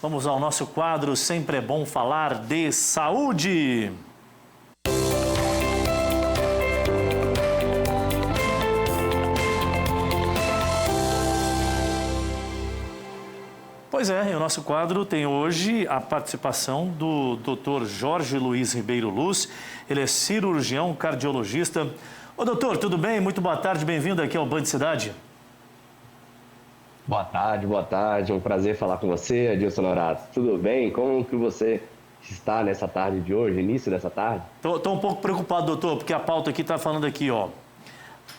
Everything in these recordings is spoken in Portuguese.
Vamos ao nosso quadro Sempre é Bom Falar de Saúde. Pois é, e o nosso quadro tem hoje a participação do Dr. Jorge Luiz Ribeiro Luz. Ele é cirurgião cardiologista. Ô doutor, tudo bem? Muito boa tarde, bem-vindo aqui ao Band Cidade. Boa tarde. É um prazer falar com você, Adilson Norato. Tudo bem? Como que você está nessa tarde de hoje, início dessa tarde? Tô um pouco preocupado, doutor, porque a pauta aqui está falando aqui, ó.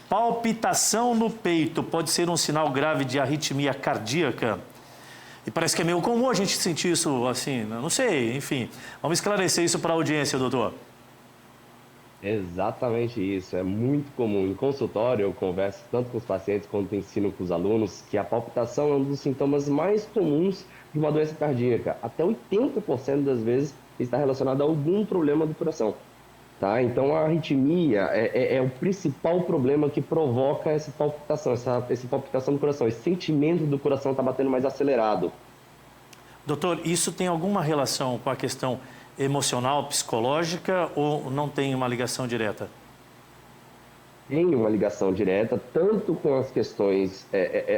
Palpitação no peito pode ser um sinal grave de arritmia cardíaca? E parece que é meio comum a gente sentir isso assim, não sei, enfim. Vamos esclarecer isso para a audiência, doutor. Exatamente isso, é muito comum. Em consultório, eu converso tanto com os pacientes quanto ensino com os alunos que a palpitação é um dos sintomas mais comuns de uma doença cardíaca. Até 80% das vezes está relacionado a algum problema do coração. Tá? Então, a arritmia é o principal problema que provoca essa palpitação, essa palpitação do coração. Esse sentimento do coração está batendo mais acelerado. Doutor, isso tem alguma relação com a questão emocional, psicológica ou não tem uma ligação direta? Tem uma ligação direta, tanto com as questões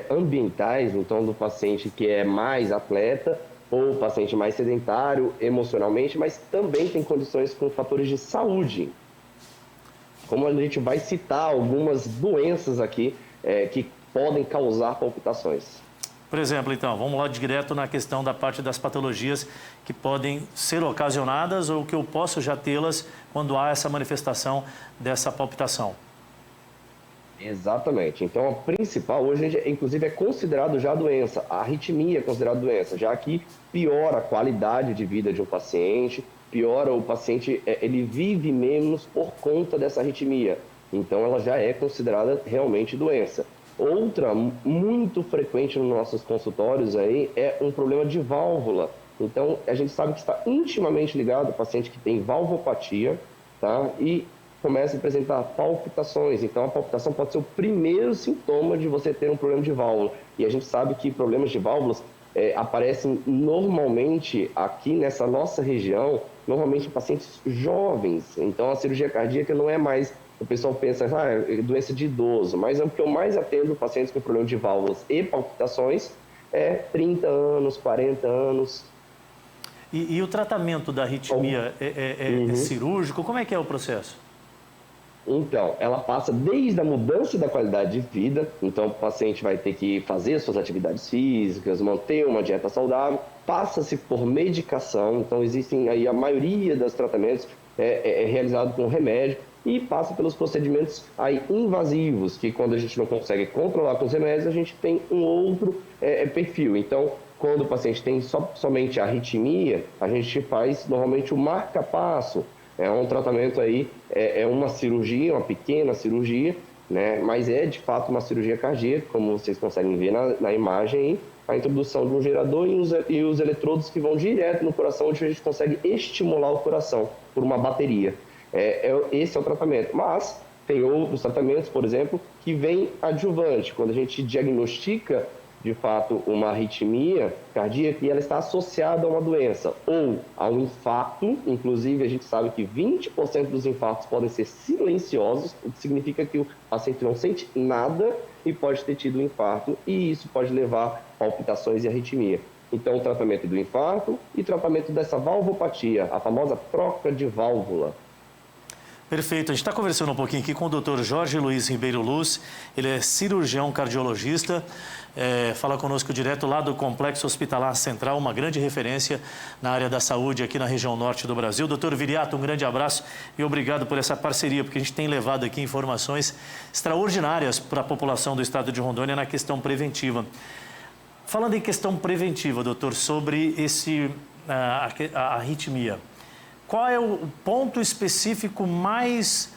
ambientais, então do paciente que é mais atleta, ou o paciente mais sedentário emocionalmente, mas também tem condições com fatores de saúde. Como a gente vai citar algumas doenças aqui que podem causar palpitações. Por exemplo, então, vamos lá direto na questão da parte das patologias que podem ser ocasionadas ou que eu posso já tê-las quando há essa manifestação dessa palpitação. Exatamente. Então, a principal, hoje, inclusive, é considerado já doença. A arritmia é considerada doença, já que piora a qualidade de vida de um paciente, piora o paciente, ele vive menos por conta dessa arritmia. Então, ela já é considerada realmente doença. Outra, muito frequente nos nossos consultórios aí, é um problema de válvula. Então, a gente sabe que está intimamente ligado ao paciente que tem valvopatia, tá? E começa a apresentar palpitações. Então, a palpitação pode ser o primeiro sintoma de você ter um problema de válvula. E a gente sabe que problemas de válvulas aparecem normalmente aqui nessa nossa região, normalmente em pacientes jovens. Então, a cirurgia cardíaca não é mais... O pessoal pensa, é doença de idoso, mas o que eu mais atendo pacientes com problema de válvulas e palpitações é 30 anos, 40 anos. E o tratamento da arritmia é cirúrgico? Como é que é o processo? Então, ela passa desde a mudança da qualidade de vida, então o paciente vai ter que fazer suas atividades físicas, manter uma dieta saudável, passa-se por medicação, então existem aí a maioria dos tratamentos é realizado com remédio e passa pelos procedimentos aí invasivos, que quando a gente não consegue controlar com os remédios, a gente tem um outro perfil. Então, quando o paciente tem somente arritmia, a gente faz normalmente o marca-passo. É um tratamento aí, é uma cirurgia, uma pequena cirurgia, né? Mas é de fato uma cirurgia cardíaca, como vocês conseguem ver na imagem aí, a introdução de um gerador e os eletrodos que vão direto no coração, onde a gente consegue estimular o coração por uma bateria. Esse é o tratamento. Mas tem outros tratamentos, por exemplo, que vem adjuvante, quando a gente diagnostica de fato uma arritmia cardíaca e ela está associada a uma doença ou a um infarto. Inclusive a gente sabe que 20% dos infartos podem ser silenciosos, o que significa que o paciente não sente nada e pode ter tido um infarto, e isso pode levar a palpitações e arritmia. Então, o tratamento do infarto e tratamento dessa valvopatia, a famosa troca de válvula. Perfeito. A gente está conversando um pouquinho aqui com o Dr. Jorge Luiz Ribeiro Luz. Ele é cirurgião cardiologista, fala conosco direto lá do Complexo Hospitalar Central, uma grande referência na área da saúde aqui na região norte do Brasil. Dr. Viriato, um grande abraço e obrigado por essa parceria, porque a gente tem levado aqui informações extraordinárias para a população do estado de Rondônia na questão preventiva. Falando em questão preventiva, doutor, sobre a arritmia, qual é o ponto específico mais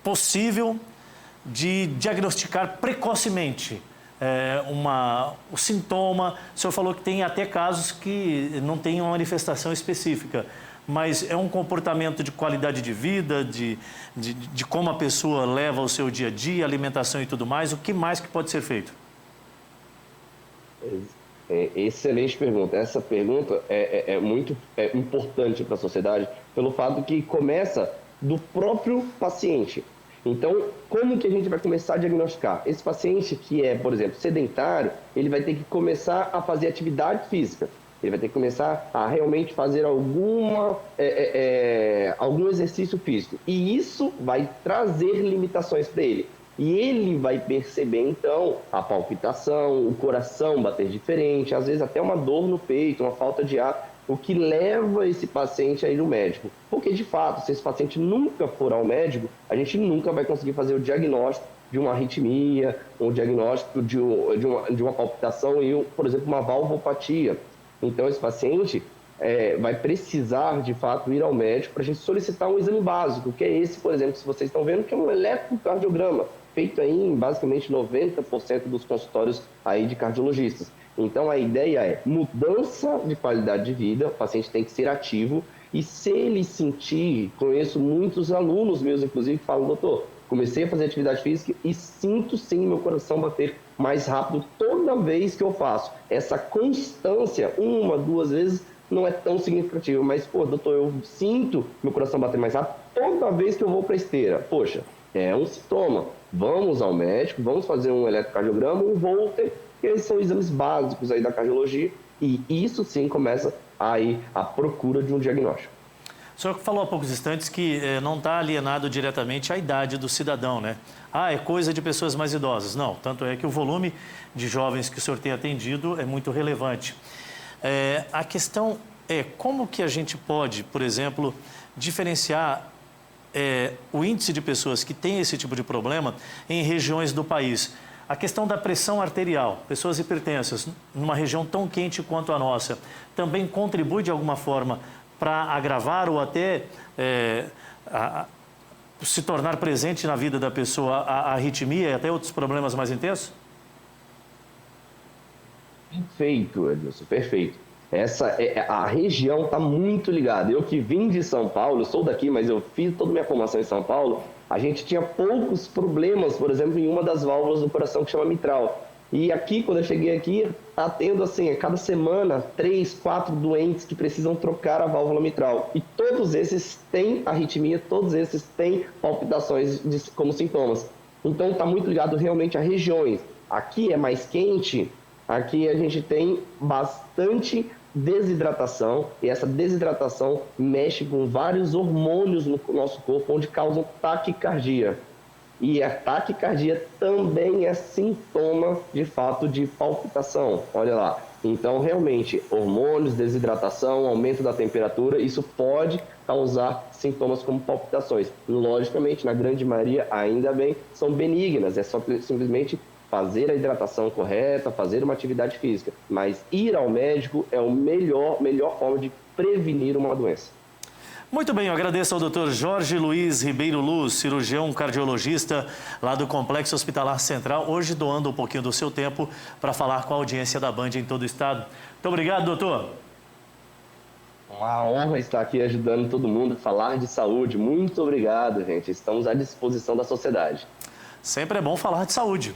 possível de diagnosticar precocemente o sintoma? O senhor falou que tem até casos que não tem uma manifestação específica, mas é um comportamento de qualidade de vida, de como a pessoa leva o seu dia a dia, alimentação e tudo mais. O que mais que pode ser feito? Excelente pergunta. Essa pergunta é muito importante para a sociedade pelo fato que começa do próprio paciente. Então, como que a gente vai começar a diagnosticar? Esse paciente que é, por exemplo, sedentário, ele vai ter que começar a fazer atividade física. Ele vai ter que começar a realmente fazer algum exercício físico. E isso vai trazer limitações para ele. E ele vai perceber, então, a palpitação, o coração bater diferente, às vezes até uma dor no peito, uma falta de ar, o que leva esse paciente a ir no médico. Porque, de fato, se esse paciente nunca for ao médico, a gente nunca vai conseguir fazer o diagnóstico de uma arritmia, um diagnóstico de uma palpitação e, por exemplo, uma valvopatia. Então, esse paciente vai precisar, de fato, ir ao médico para a gente solicitar um exame básico, que é esse, por exemplo, se vocês estão vendo, que é um eletrocardiograma, feito aí em basicamente 90% dos consultórios aí de cardiologistas. Então, a ideia é mudança de qualidade de vida, o paciente tem que ser ativo, e se ele sentir, conheço muitos alunos meus, inclusive, que falam, doutor, comecei a fazer atividade física e sinto sim meu coração bater mais rápido toda vez que eu faço. Essa constância, 1, 2 vezes, não é tão significativa, mas, pô, doutor, eu sinto meu coração bater mais rápido toda vez que eu vou para a esteira. Poxa, é um sintoma. Vamos ao médico, vamos fazer um eletrocardiograma, um Holter, que esses são exames básicos aí da cardiologia, e isso sim começa aí a procura de um diagnóstico. O senhor falou há poucos instantes que não está alienado diretamente à idade do cidadão, né? É coisa de pessoas mais idosas. Não, tanto é que o volume de jovens que o senhor tem atendido é muito relevante. A questão é como que a gente pode, por exemplo, diferenciar o índice de pessoas que têm esse tipo de problema em regiões do país. A questão da pressão arterial, pessoas hipertensas, numa região tão quente quanto a nossa, também contribui de alguma forma para agravar ou até se tornar presente na vida da pessoa a arritmia e até outros problemas mais intensos? Perfeito, Edilson, perfeito. A região está muito ligada. Eu que vim de São Paulo, sou daqui, mas eu fiz toda a minha formação em São Paulo, a gente tinha poucos problemas, por exemplo, em uma das válvulas do coração que chama mitral. E aqui, quando eu cheguei aqui, está tendo, assim, a cada semana, 3, 4 doentes que precisam trocar a válvula mitral. E todos esses têm arritmia, todos esses têm palpitações como sintomas. Então, está muito ligado realmente a regiões. Aqui é mais quente, aqui a gente tem bastante desidratação, e essa desidratação mexe com vários hormônios no nosso corpo, onde causam taquicardia. E a taquicardia também é sintoma, de fato, de palpitação. Olha lá. Então, realmente, hormônios, desidratação, aumento da temperatura, isso pode causar sintomas como palpitações. Logicamente, na grande maioria, ainda bem, são benignas. É só simplesmente fazer a hidratação correta, fazer uma atividade física. Mas ir ao médico é a melhor forma de prevenir uma doença. Muito bem, eu agradeço ao Dr. Jorge Luiz Ribeiro Luz, cirurgião cardiologista lá do Complexo Hospitalar Central, hoje doando um pouquinho do seu tempo para falar com a audiência da Band em todo o estado. Muito obrigado, doutor. Uma honra estar aqui ajudando todo mundo a falar de saúde. Muito obrigado, gente. Estamos à disposição da sociedade. Sempre é bom falar de saúde.